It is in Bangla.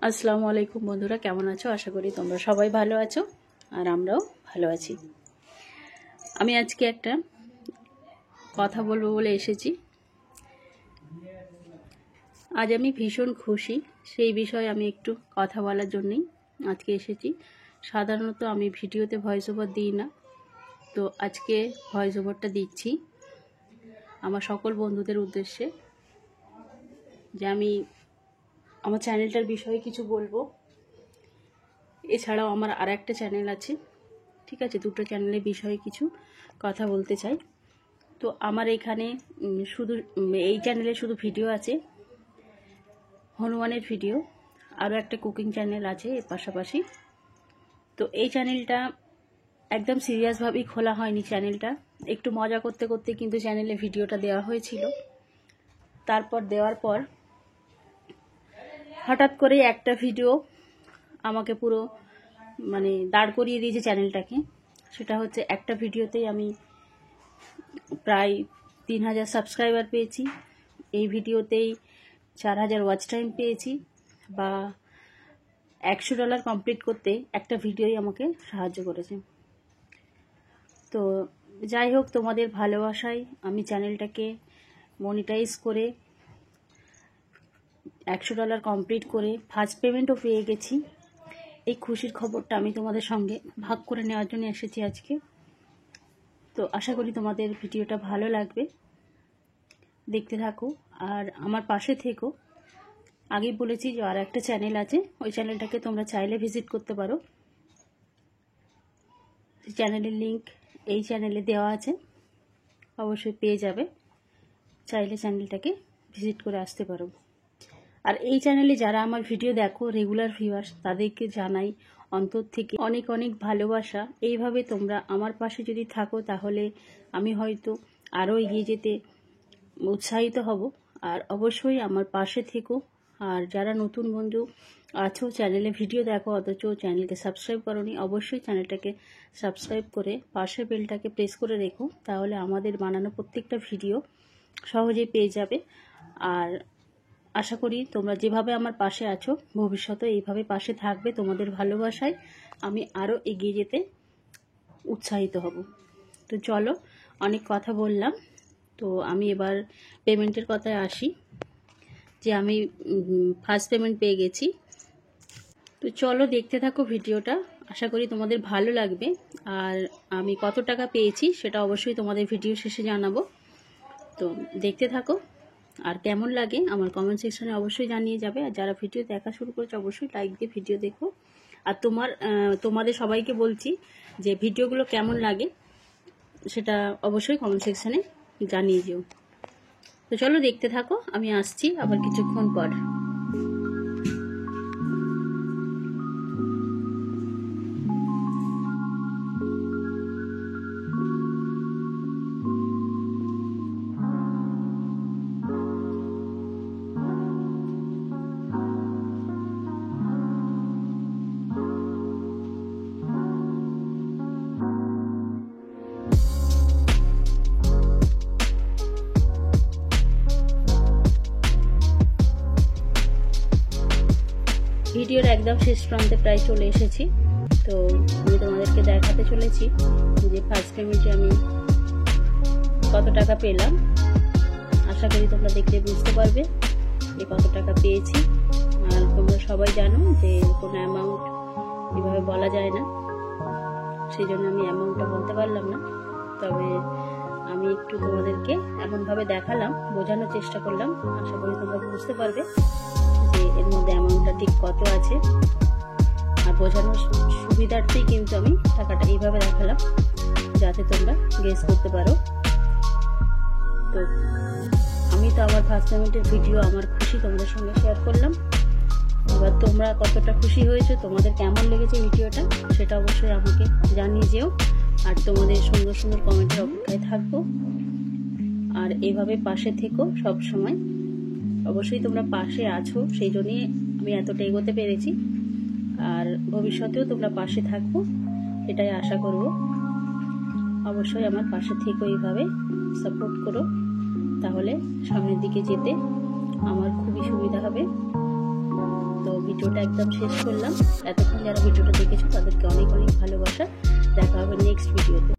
আসসালামু আলাইকুম বন্ধুরা, কেমন আছো? আশা করি তোমরা সবাই ভালো আছো আর আমরাও ভালো আছি। আমি আজকে একটা কথা বলবো বলে এসেছি। আজ আমি ভীষণ খুশি, সেই বিষয়ে আমি একটু কথা বলার জন্যই আজকে এসেছি। সাধারণত আমি ভিডিওতে ভয়েস ওভার দিই না, তো আজকে ভয়েস ওভারটা দিচ্ছি আমার সকল বন্ধুদের উদ্দেশ্যে, যে আমি আমার চ্যানেলটার বিষয়ে কিছু বলবো। এছাড়াও আমার আর একটা চ্যানেল আছে, ঠিক আছে, দুটো চ্যানেলের বিষয়ে কিছু কথা বলতে চাই। তো আমার এখানে শুধু এই চ্যানেলে শুধু ভিডিও আছে, হনুমানের ভিডিও, আরও একটা কুকিং চ্যানেল আছে এর পাশাপাশি। তো এই চ্যানেলটা একদম সিরিয়াসভাবেই খোলা হয়নি। চ্যানেলটা একটু মজা করতে করতে কিন্তু চ্যানেলে ভিডিওটা দেওয়া হয়েছিল। তারপর দেওয়ার পর হঠাৎ করে একটা ভিডিও আমাকে পুরো দাঁড় করিয়ে দিয়েছে চ্যানেলটাকে। সেটা হচ্ছে, একটা ভিডিওতেই আমি প্রায় 3000 সাবস্ক্রাইবার পেয়েছি, এই ভিডিওতেই 4000 ওয়াচ টাইম পেয়েছি, বা $100 কমপ্লিট করতে একটা ভিডিওই আমাকে সাহায্য করেছে। তো যাই হোক, তোমাদের ভালোবাসায় আমি চ্যানেলটাকে মনিটাইজ করে $100 কমপ্লিট করে ফার্স্ট পেমেন্টও পেয়ে গেছি। এই খুশির খবরটা আমি তোমাদের সঙ্গে ভাগ করে নেওয়ার জন্য এসেছি আজকে। তো আশা করি তোমাদের ভিডিওটা ভালো লাগবে, দেখতে থাকো আর আমার পাশে থেকো। আগেই বলেছি যে আর একটা চ্যানেল আছে, ওই চ্যানেলটাকে তোমরা চাইলে ভিজিট করতে পারো। চ্যানেলের লিংক এই চ্যানেলে দেওয়া আছে, অবশ্যই পেয়ে যাবে, চাইলে চ্যানেলটাকে ভিজিট করে আসতে পারো। আর এই চ্যানেলে যারা আমার ভিডিও দেখো, রেগুলার ভিউয়ার্স, তাদেরকে জানাই অন্তর থেকে অনেক অনেক ভালোবাসা। এইভাবে তোমরা আমার পাশে যদি থাকো, তাহলে আমি হয়তো আরও এগিয়ে যেতে উৎসাহিত হব। আর অবশ্যই আমার পাশে থেকো। আর যারা নতুন বন্ধু আছো, চ্যানেলে ভিডিও দেখো অথচ চ্যানেলকে সাবস্ক্রাইব করোনি, অবশ্যই চ্যানেলটাকে সাবস্ক্রাইব করে পাশের বেলটাকে প্রেস করে রেখো, তাহলে আমাদের বানানো প্রত্যেকটা ভিডিও সহজেই পেয়ে যাবে। আর আশা করি তোমরা যেভাবে আমার পাশে আছো, ভবিষ্যতে এইভাবে পাশে থাকবে। তোমাদের ভালোবাসায় আমি আরও এগিয়ে যেতে উৎসাহিত হব। তো চলো, অনেক কথা বললাম, তো আমি এবার পেমেন্টের কথায় আসি, যে আমি ফার্স্ট পেমেন্ট পেয়ে গেছি। তো চলো দেখতে থাকো ভিডিওটা, আশা করি তোমাদের ভালো লাগবে। আর আমি কত টাকা পেয়েছি সেটা অবশ্যই তোমাদের ভিডিও শেষে জানাবো। তো দেখতে থাকো, আর কেমন লাগে আমার কমেন্ট সেকশনে অবশ্যই জানিয়ে যাবে। আর যারা ভিডিও দেখা শুরু করেছে, অবশ্যই লাইক দিয়ে ভিডিও দেখো। আর তোমাদের সবাইকে বলছি যে ভিডিওগুলো কেমন লাগে সেটা অবশ্যই কমেন্ট সেকশনে জানিয়ে দিও। তো চলো দেখতে থাকো, আমি আসছি আবার কিছুক্ষণ পর। ভিডিওর একদম শেষ প্রান্তে প্রায় চলে এসেছি। তো আমি তোমাদেরকে দেখাতে চলেছি যে ফার্স্ট পেমেন্টে আমি কত টাকা পেলাম। আশা করি তোমরা দেখলে বুঝতে পারবে যে কত টাকা পেয়েছি। আর তোমরা সবাই জানো যে কোনো অ্যামাউন্ট এভাবে বলা যায় না, সেই জন্য আমি অ্যামাউন্টটা বলতে পারলাম না। তবে আমি একটু তোমাদেরকে এমনভাবে দেখালাম, বোঝানোর চেষ্টা করলাম। আশা করি তোমরা বুঝতে পারবে যে এর মধ্যে অ্যামাউন্টটা ঠিক কত আছে। আর বোঝানোর সুবিধার্থেই কিন্তু আমি টাকাটা এইভাবে দেখালাম, যাতে তোমরা গেস করতে পারো। তো আমি তো আমার ফার্স্ট পেমেন্টের ভিডিও, আমার খুশি তোমাদের সঙ্গে শেয়ার করলাম। এবার তোমরা কতটা খুশি হয়েছো, তোমাদের কেমন লেগেছে ভিডিওটা, সেটা অবশ্যই আমাকে জানিয়ে যেও। আর তোমাদের সুন্দর সুন্দর কমেন্টের অপেক্ষায় থাকবো। আর এইভাবে পাশে থেকো সব সময়, অবশ্যই তোমরা পাশে আছো, সেই জন্যই আমি এতটা এগোতে পেরেছি। আর ভবিষ্যতেও তোমরা পাশে থাকবো, এটাই আশা করব। অবশ্যই আমার পাশে থেকো, এইভাবে সাপোর্ট করো, তাহলে সামনের দিকে যেতে আমার খুবই সুবিধা হবে। তো তো ভিডিওটা একদম শেষ করলাম। এতক্ষণ যারা ভিডিওটা দেখেছো তাদেরকে অনেক অনেক ভালোবাসা। দেখা হবে নেক্সট ভিডিওতে।